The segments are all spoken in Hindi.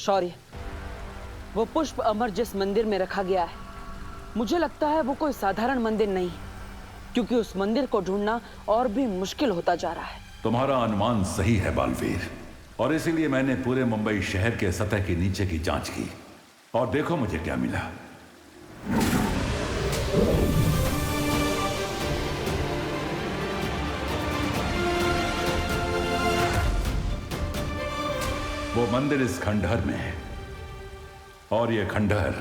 शौर्य, वो पुष्प अमर जिस मंदिर में रखा गया है, मुझे लगता है वो कोई साधारण मंदिर नहीं, क्योंकि उस मंदिर को ढूंढना और भी मुश्किल होता जा रहा है। तुम्हारा अनुमान सही है बालवीर, और इसीलिए मैंने पूरे मुंबई शहर के सतह के नीचे की जांच की, और देखो मुझे क्या मिला। वो मंदिर इस खंडहर में है, और ये खंडहर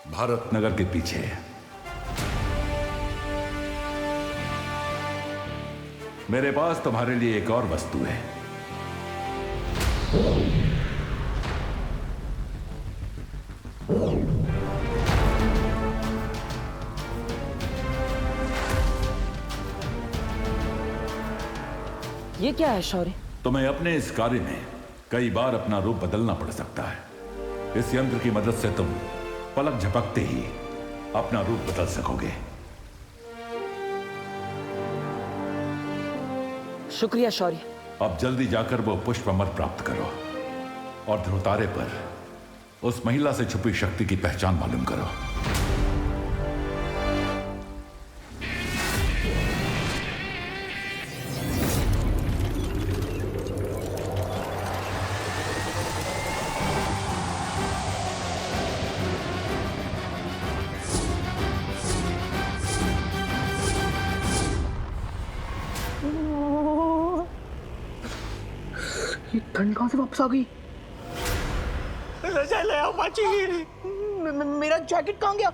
भारत नगर के पीछे है। मेरे पास तुम्हारे लिए एक और वस्तु है। ये क्या है शौर्य? तुम्हें अपने इस कार्य में कई बार अपना रूप बदलना पड़ सकता है। इस यंत्र की मदद से तुम पलक झपकते ही अपना रूप बदल सकोगे। शुक्रिया शौर्य। अब जल्दी जाकर वो पुष्प अमर प्राप्त करो, और ध्रुवतारे पर उस महिला से छुपी शक्ति की पहचान मालूम करो। ये ठंड कहां से वापस आ गई? ले आओ माची। मेरा जैकेट कहां गया?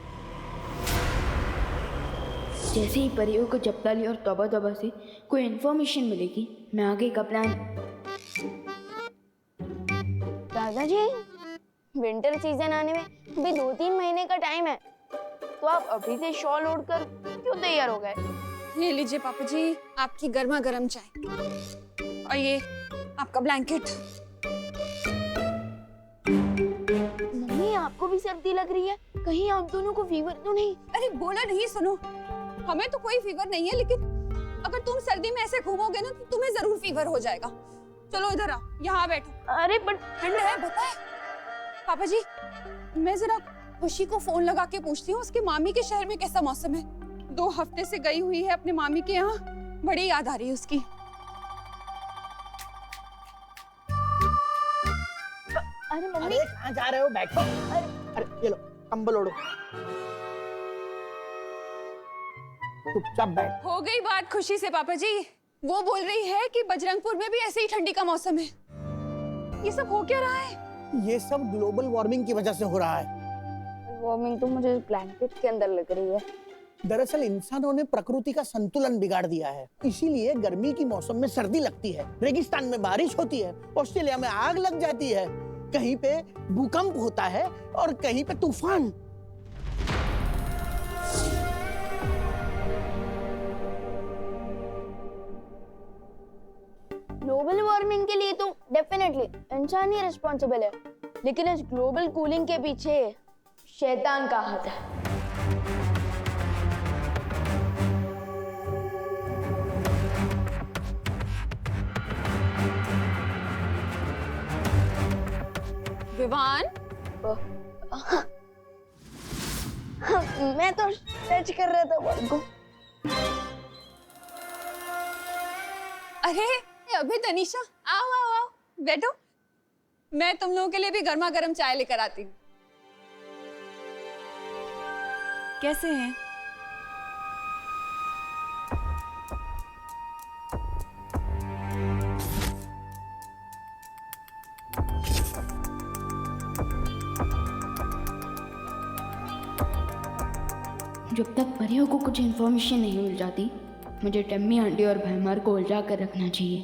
जैसे ही परियों को जपताली और तौबा तौबा से कोई इन्फॉर्मेशन मिलेगी, मैं आगे का प्लान। दादाजी, विंटर सीजन आने में अभी 2-3 महीने का टाइम है, तो आप अभी से शॉल ओढ़कर क्यों तैयार हो गए? ये लीजिए पापा जी, आपकी गर्मा गर्म चाय, और ये आपका ब्लैंकेट। मम्मी, आपको भी सर्दी लग रही है? कहीं आप दोनों को फीवर तो नहीं? अरे बोला नहीं, सुनो, हमें तो कोई फीवर नहीं है, लेकिन अगर तुम सर्दी में ऐसे घूमोगे ना तो तुम्हें जरूर फीवर हो जाएगा। चलो इधर आ, यहाँ बैठो। अरे बट ठंड है, बताए पापा जी। मैं जरा खुशी को फोन लगा के पूछती हूँ उसकी मामी के शहर में कैसा मौसम है। 2 हफ्ते से गई हुई है अपने मामी के यहाँ, बड़ी याद आ रही है उसकी। अरे मम्मी, अरे कहाँ जा रहे हो? बैठो। अरे ये लो कंबल ओढ़ो। चुपचाप बैठ। हो गई बात खुशी से पापा जी। वो बोल रही है कि बजरंगपुर में भी ऐसे ही ठंडी का मौसम है। ये सब हो क्या रहा है? ये सब ग्लोबल वार्मिंग की वजह से हो रहा है। वार्मिंग तो मुझे ब्लैंकेट के अंदर लग रही है। दरअसल इंसानों ने प्रकृति का संतुलन बिगाड़ दिया है, इसीलिए गर्मी की मौसम में सर्दी लगती है, रेगिस्तान में बारिश होती है, ऑस्ट्रेलिया में आग लग जाती है, कहीं पे भूकंप होता है और कहीं पे तूफान। ग्लोबल वार्मिंग के लिए तो डेफिनेटली इंसान ही रिस्पॉन्सिबल है, लेकिन इस ग्लोबल कूलिंग के पीछे शैतान का हाथ है। विवान, मैं तो सच कर रहा था बॉल को। अरे अभी तनीषा, आओ आओ आओ, बैठो। मैं तुम लोगों के लिए भी गर्मा गर्म चाय लेकर आती हूँ। कैसे हैं? जब तक परियों को कुछ इन्फॉर्मेशन नहीं मिल जाती, मुझे टम्मी आंटी और भैमार को उलझा कर रखना चाहिए।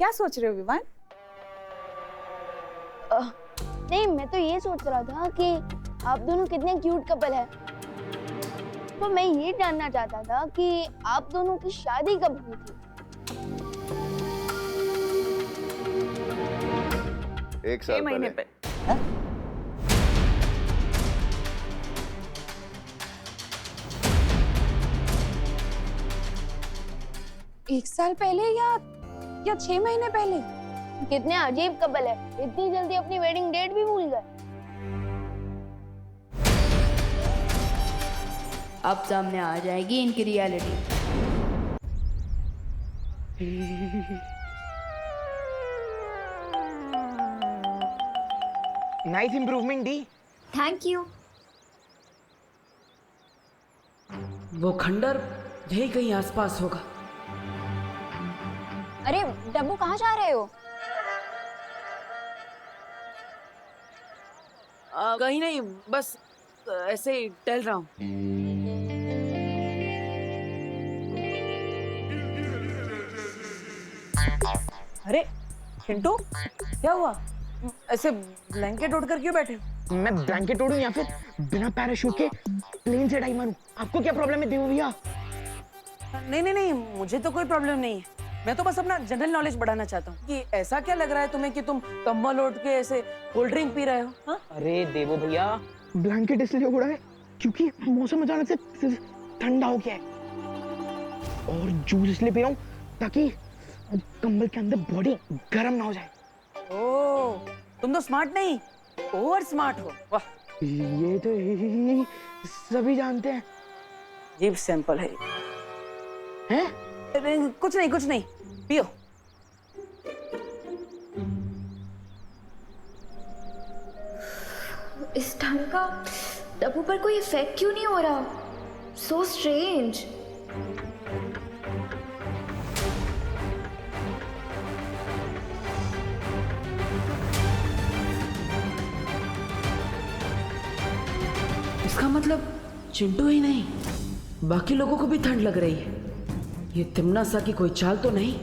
क्या सोच रहे हो विवान? नहीं, मैं तो ये सोच रहा था कि आप दोनों कितने क्यूट कपल है। तो मैं ये जानना चाहता था कि आप दोनों की शादी कब हुई थी? 1 साल महीने पहले। एक साल पहले या 6 महीने पहले? कितने अजीब कपल है, इतनी जल्दी अपनी वेडिंग डेट भी भूल गए। अब सामने आ जाएगी इनकी reality. Nice improvement the. Thank you. वो खंडर यही कहीं आसपास होगा। अरे डब्बू, कहाँ जा रहे हो? कहीं नहीं, बस ऐसे ही टहल रहा हूँ। अरे चिंटू, क्या हुआ? ऐसे ब्लैंकेट ओढ़ कर क्यों बैठे हो? मैं ब्लैंकेट ओढूं या फिर बिना पैराशूट के प्लेन से डाई मारूं? आपको क्या प्रॉब्लम है देव भैया? नहीं नहीं नहीं, मुझे तो कोई प्रॉब्लम नहीं है। मैं तो बस अपना जनरल नॉलेज बढ़ाना चाहता हूँ कि ऐसा क्या लग रहा है तुम्हें कि तुम कंबल ओढ़ के ऐसे कोल्ड ड्रिंक पी रहे हो? हाँ? अरे देवो भैया, ब्लैंकेट इसलिए ओढ़ा है क्योंकि मौसम अचानक से ठंडा हो गया है, और जूस इसलिए पिया हूं ताकि कंबल के अंदर बॉडी गर्म ना हो जाए। ओह, तुम तो स्मार्ट नहीं, ओवर स्मार्ट हो। वाह, ये तो सभी जानते हैं। अजीब सैंपल है। हैं? अरे, कुछ नहीं, पियो। इस ढंग का डब्बू पर कोई इफेक्ट क्यों नहीं हो रहा? So strange. इसका मतलब चिंटू ही नहीं, बाकी लोगों को भी ठंड लग रही है। ये तिमना सा की कोई चाल तो नहीं?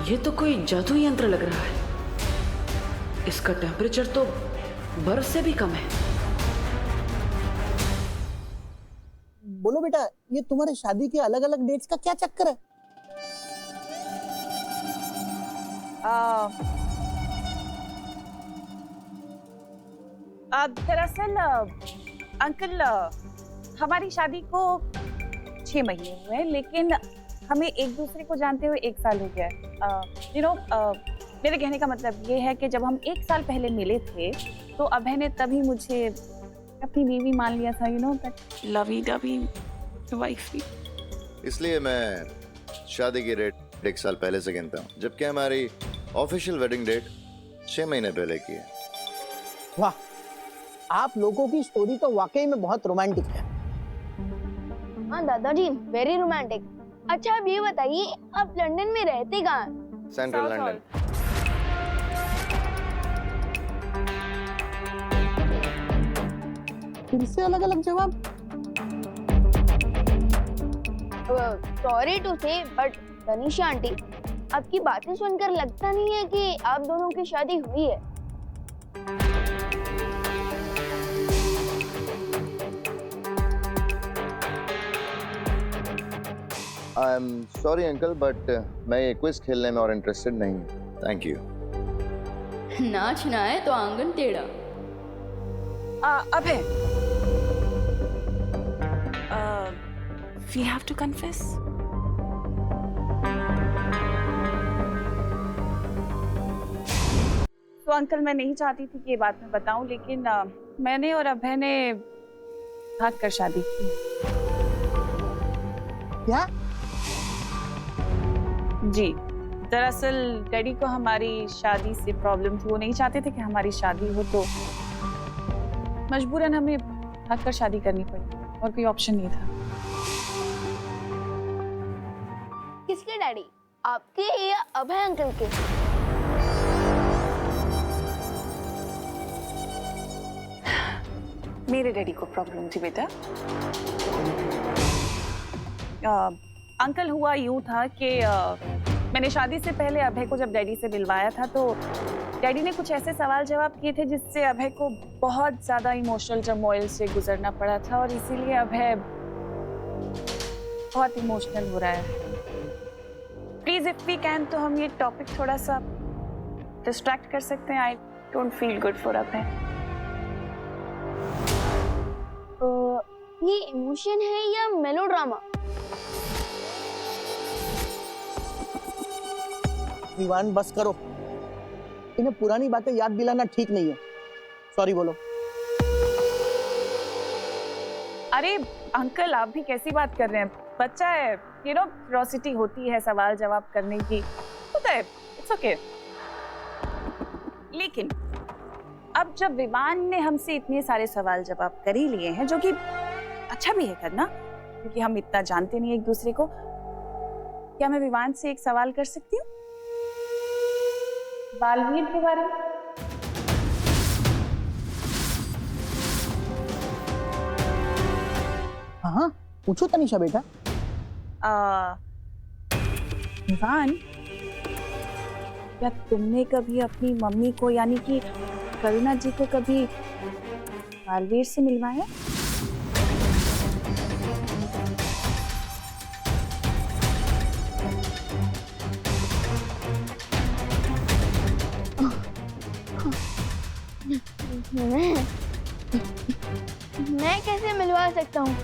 ये तो कोई जादू यंत्र लग रहा है। इसका टेम्परेचर तो बर्फ से भी कम है। बोलो बेटा, ये तुम्हारे शादी के अलग अलग डेट्स का क्या चक्कर है? दरअसल अंकल, हमारी शादी को 6 महीने हुए हैं, लेकिन हमें एक दूसरे को जानते हुए 1 साल हो गया है। मेरे कहने का मतलब ये है कि जब हम 1 साल पहले मिले थे तो अभय ने तभी मुझे अपनी बीवी मान लिया था, दैट लवी डवी वाइफ। इसलिए मैं शादी की डेट 1 साल पहले से गिनता हूँ, जबकि हमारी ऑफिशियल वेडिंग डेट 6 महीने पहले की है। वाह, आप लोगों की स्टोरी तो वाकई में बहुत रोमांटिक है। हाँ दादाजी, वेरी रोमांटिक। अच्छा, अब ये बताइए, आप लंदन में रहते कहाँ? Central London. फिर से अलग अलग जवाब। सॉरी टू से, बट तनिषा आंटी, आपकी बातें सुनकर लगता नहीं है कि आप दोनों की शादी हुई है। I am sorry uncle, but मैं ये क्विज खेलने में और इंटरेस्टेड नहीं हूँ। Thank you. नाचना है तो आंगन टेढ़ा। अबे, We have to confess. तो अंकल, मैं नहीं चाहती थी कि ये बात मैं बताऊं, लेकिन मैंने और अभय ने भाग कर शादी की। क्या? जी, दरअसल डैडी को हमारी शादी से प्रॉब्लम थी। वो नहीं चाहते थे कि हमारी शादी हो, तो मजबूरन हमें भाग कर शादी करनी पड़ी, और कोई ऑप्शन नहीं था। किसके डैडी, आपके या अभय अंकल के? मेरे डैडी को प्रॉब्लम थी बेटा। अंकल, हुआ यूं था कि मैंने शादी से पहले अभय को जब डैडी से मिलवाया था, तो डैडी ने कुछ ऐसे सवाल जवाब किए थे जिससे अभय को बहुत ज्यादा इमोशनल टर्मोइल से गुजरना पड़ा था और इसीलिए अभय बहुत इमोशनल हो रहा है। प्लीज इफ वी कैन तो हम ये टॉपिक थोड़ा सा डिस्ट्रैक्ट कर सकते हैं। I don't feel good for Abhay. ये इमोशन है या मेलोड्रामा? विवान बस करो, इन्हें पुरानी बातें याद दिलाना ठीक नहीं है। सॉरी बोलो। अरे अंकल, आप भी कैसी बात कर रहे हैं? बच्चा है, यू नो, क्यूरियोसिटी होती है सवाल जवाब करने की, होता है, इट्स ओके। लेकिन अब जब विवान ने हमसे इतने सारे सवाल जवाब कर ही लिए हैं, जो कि अच्छा भी है करना क्योंकि हम इतना जानते नहीं एक दूसरे को, क्या मैं विवान से एक सवाल कर सकती हूँ बालवीर के बारे में? हाँ, पूछो तनिषा बेटा। विवान, क्या तुमने कभी अपनी मम्मी को यानी कि करुणा जी को कभी बालवीर से मिलवाया? मैं कैसे मिलवा सकता हूँ?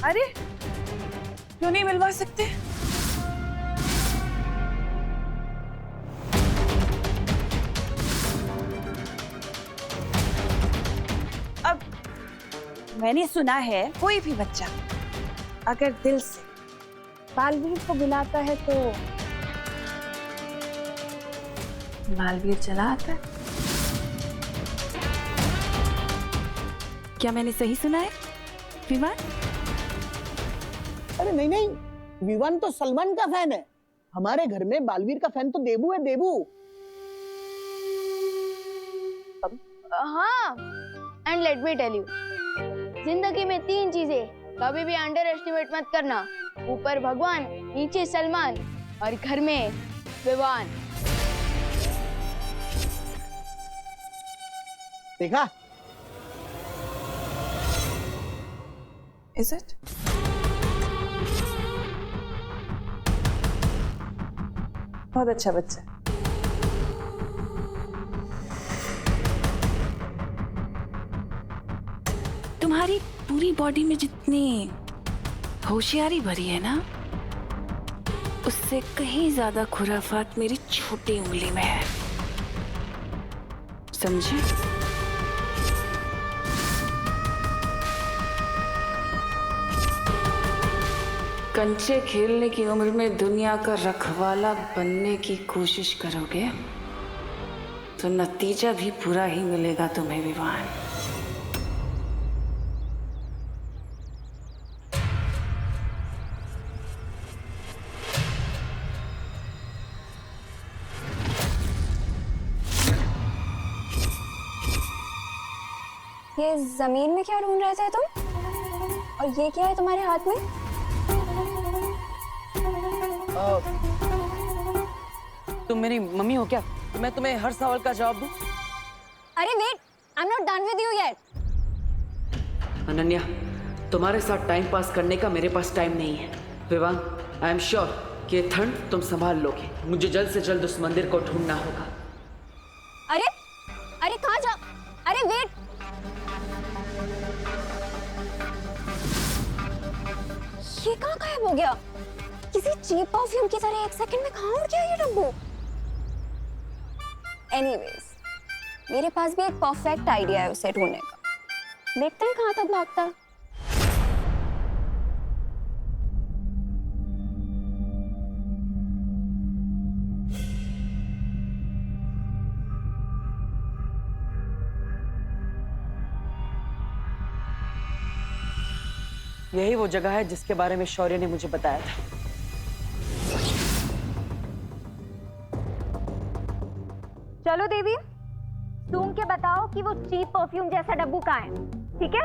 अरे क्यों नहीं मिलवा सकते? अब मैंने सुना है कोई भी बच्चा अगर दिल से बालवीर को बुलाता है तो बालवीर चला आता है। क्या मैंने सही सुना है विवान? अरे नहीं नहीं, विवान तो सलमान का फैन है। हमारे घर में बालवीर का फैन तो देबू है, देबू। हाँ, and let me tell you, जिंदगी में 3 चीजें कभी भी अंडर एस्टिमेट मत करना। ऊपर भगवान, नीचे सलमान और घर में विवान। देखा? Is it? बहुत अच्छा बच्चा। तुम्हारी पूरी बॉडी में जितनी होशियारी भरी है ना, उससे कहीं ज्यादा खुराफात मेरी छोटी उंगली में है, समझे? कंचे खेलने की उम्र में दुनिया का रखवाला बनने की कोशिश करोगे तो नतीजा भी बुरा ही मिलेगा तुम्हें विवान। ये जमीन में क्या ढूंढ रहे थे तुम? और ये क्या है तुम्हारे हाथ में? तुम मेरी मम्मी हो क्या? मैं तुम्हें हर सवाल का जवाब दूं? अरे wait, I am not done with you yet. Ananya, तुम्हारे साथ टाइम पास करने का मेरे पास टाइम नहीं है। विवान, आई एम श्योर कि ये ठंड तुम संभाल लोगे। मुझे जल्द से जल्द उस मंदिर को ढूंढना होगा। अरे अरे कहाँ जा? अरे वेट, ये कहाँ गायब हो गया? किसी चीप परफ्यूम की तरह 1 सेकंड में कहाँ उड़ गया ये डब्बू? एनीवेज, मेरे पास भी एक परफेक्ट आइडिया है उसे ढूंढने का। देखते हैं कहाँ तक भागता है। यही वो जगह है जिसके बारे में शौर्य ने मुझे बताया था। चलो देवी, सूंघ के बताओ कि वो चीप परफ्यूम जैसा डब्बू कहाँ है, ठीक है?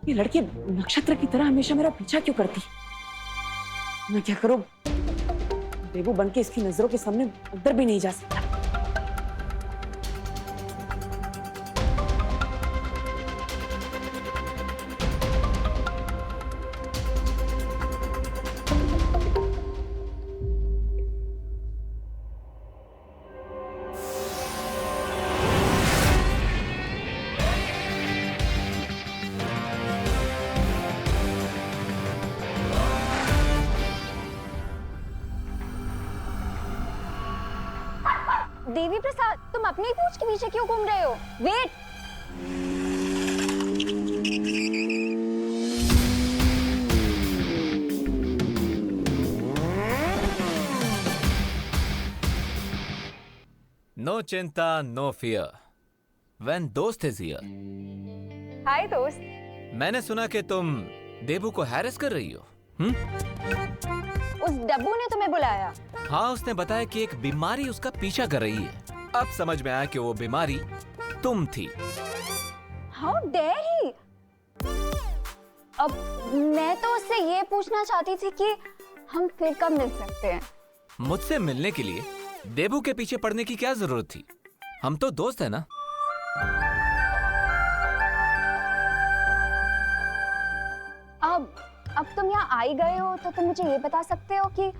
ये लड़की नक्षत्र की तरह हमेशा मेरा पीछा क्यों करती? मैं क्या करूं? देवू बन के इसकी नजरों के सामने अंदर भी नहीं जा सकता। देवी प्रसाद, तुम अपनी पूछ के पीछे क्यों घूम रहे हो? वेट। नो चिंता, नो फियर, व्हेन दोस्त इज हियर। हाय दोस्त। मैंने सुना कि तुम देबू को हैरेस कर रही हो। उस डब्बू ने तुम्हें बुलाया? हाँ, उसने बताया कि एक बीमारी उसका पीछा कर रही है। अब समझ में आया कि वो बीमारी तुम थी। How dare he. अब मैं तो उससे ये पूछना चाहती थी कि हम फिर कब मिल सकते हैं? मुझसे मिलने के लिए देबू के पीछे पड़ने की क्या जरूरत थी? हम तो दोस्त है ना। अब तुम यहाँ आ ही गए हो तो तुम मुझे ये बता सकते हो कि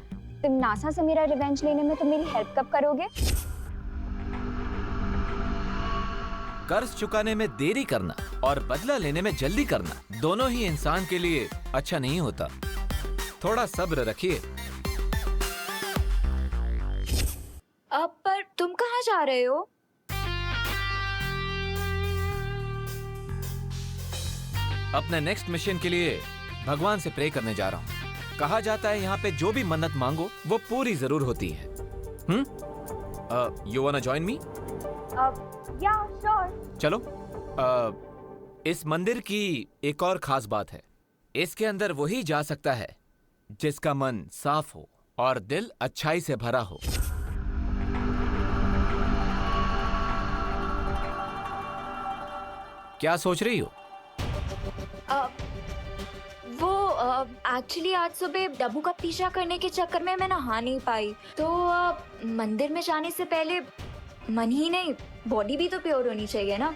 तुम नासा से मेरा रिवेंज लेने में तुम मेरी हेल्प कब करोगे? कर्ज चुकाने में देरी करना और बदला लेने में जल्दी करना दोनों ही इंसान के लिए अच्छा नहीं होता। थोड़ा सब्र रखिए। अब पर तुम कहाँ जा रहे हो? अपने नेक्स्ट मिशन के लिए भगवान से प्रे करने जा रहा हूँ। कहा जाता है यहाँ पे जो भी मन्नत मांगो वो पूरी जरूर होती है। You वांना join me? या श्योर। चलो। इस मंदिर की एक और खास बात है, इसके अंदर वही जा सकता है जिसका मन साफ हो और दिल अच्छाई से भरा हो। क्या सोच रही हो? वो एक्चुअली आज सुबह डब्बू का पीछा करने के चक्कर में मैं नहा नहीं पाई, तो मंदिर में जाने से पहले मन ही नहीं बॉडी भी तो प्योर होनी चाहिए ना,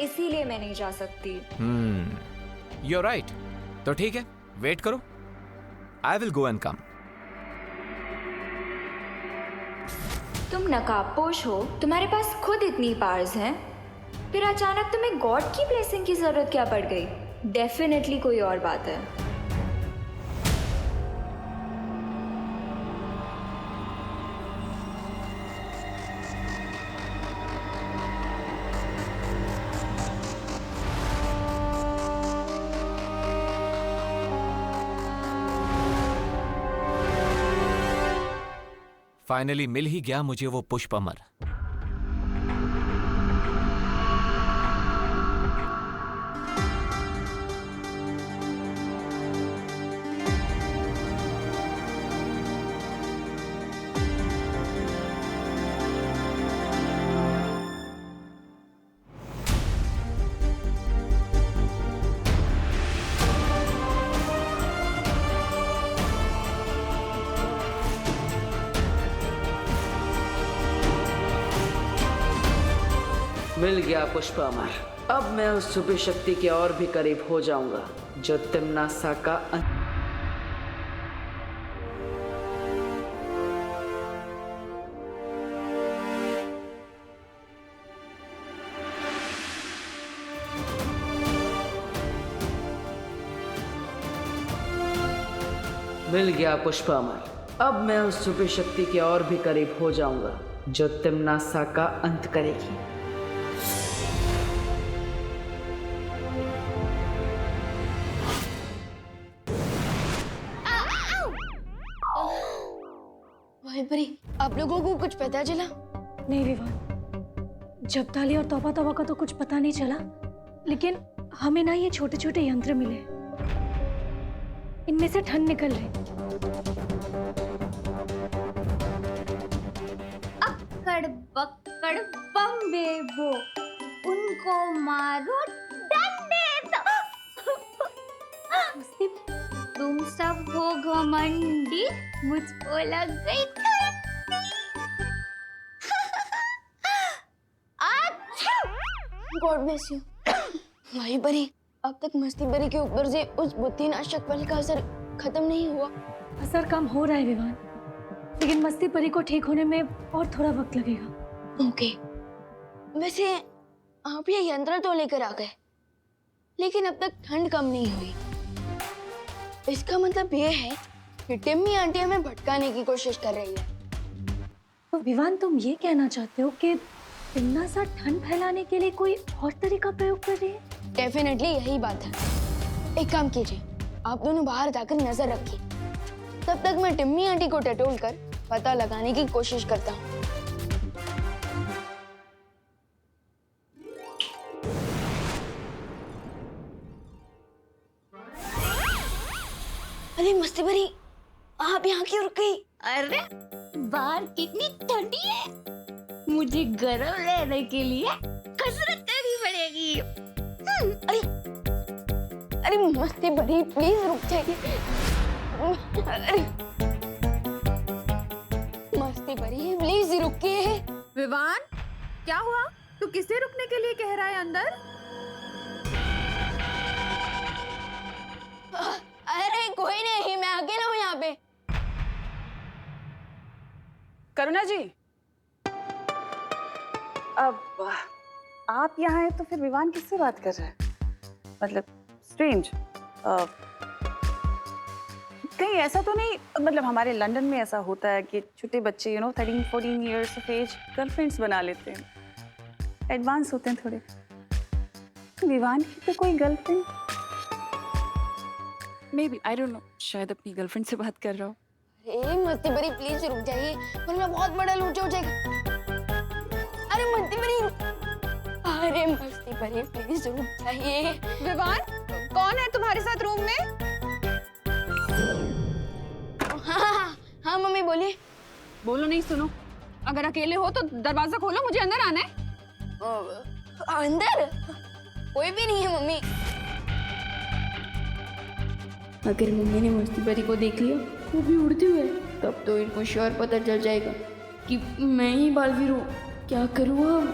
इसीलिए मैं नहीं जा सकती। You're right। तो ठीक है, वेट करो। I will go and come। तुम नकाबपोश हो, तुम्हारे पास खुद इतनी पावर्स हैं, फिर अचानक तुम्हें गॉड की ब्लेसिंग की जरूरत क्या पड़ गई? डेफिनेटली कोई और बात है। फाइनली मिल ही गया मुझे वो पुष्प अमर। मिल गया पुष्प अमर। अब मैं उस छुपी शक्ति के और भी करीब हो जाऊंगा जो तिम्नासा का मिल गया पुष्प अमर। अब मैं उस छुपी शक्ति के और भी करीब हो जाऊंगा जो तिम्नासा का अंत करेगी। आप लोगों को कुछ पता चला? नहीं विवान, जपताली और तौबा तौबा का तो कुछ पता नहीं चला, लेकिन हमें ना ये छोटे छोटे यंत्र मिले, इनमें से ठंड निकल रही। अक्कड़ बक्कड़ बम बेबो, उनको मारो डंडे से। तुम सब हो घमंडी, मुझको लग गई गॉड ब्लेस यू। भाई बरी, अब तक मस्ती बरी के ऊपर से उस बुद्धिनाशक बल का असर खत्म नहीं हुआ। असर कम हो रहा है विवान, लेकिन मस्ती परी को ठीक होने में और थोड़ा वक्त लगेगा। ओके, वैसे आप ये यंत्र तो लेकर आ गए, लेकिन अब तक ठंड कम नहीं हुई। इसका मतलब ये है कि टिम्मी आंटी हमें भटकाने की कोशिश कर रही है। तो विवान, तुम ये कहना चाहते हो कि इतना सा ठंड फैलाने के लिए कोई और तरीका प्रयोग कर रही है? डेफिनेटली यही बात है। एक काम कीजिए, आप दोनों बाहर जाकर नजर रखिए, तब तक मैं टिम्मी आंटी को टटोल कर पता लगाने की कोशिश करता हूँ। अरे मस्ती भरी, आप यहाँ क्यों रुक गई? अरे बाहर कितनी ठंडी है, मुझे गर्म रहने के लिए कसरत करनी पड़ेगी। अरे अरे मस्ती भरी, प्लीज रुक जाइए। अरे मस्ती भरी, प्लीज रुकिए। विवान, क्या हुआ? तू किसे रुकने के लिए कह रहा है अंदर? अरे कोई नहीं, मैं अकेला हूँ यहाँ पे। करुणा जी, अब आप यहाँ हैं तो फिर विवान किससे बात कर रहा है? मतलब स्ट्रेंज। कहीं ऐसा तो नहीं, मतलब हमारे लंदन में ऐसा होता है कि छोटे बच्चे 13-14 इयर्स ऑफ एज गर्लफ्रेंड्स बना लेते हैं, एडवांस होते हैं थोड़े। विवान की तो कोई girlfriend? May be, I don't know, शायद अपनी गर्लफ्रेंड से बात कर रहा हूँ। अरे मस्ती भरी, प्लीज रुक जाइए, वरना बहुत बड़ा लूचा हो जाएगा। अरे मस्ती भरी, अरे मस्ती भरी, प्लीज रुक जाइए। विवान, कौन है तुम्हारे साथ रूम में? हाँ मम्मी बोलिए। बोलो नहीं, सुनो। अगर अकेले हो तो दरवाजा खोलो, मुझे अंदर आना है। अंदर कोई भी नहीं है मम्मी। अगर मम्मी ने मस्ती परी को देख लिया, वो भी उड़ते हुए, तब तो इनको श्योर पता चल जाएगा कि मैं ही बालवीर हूँ। क्या करूँ अब?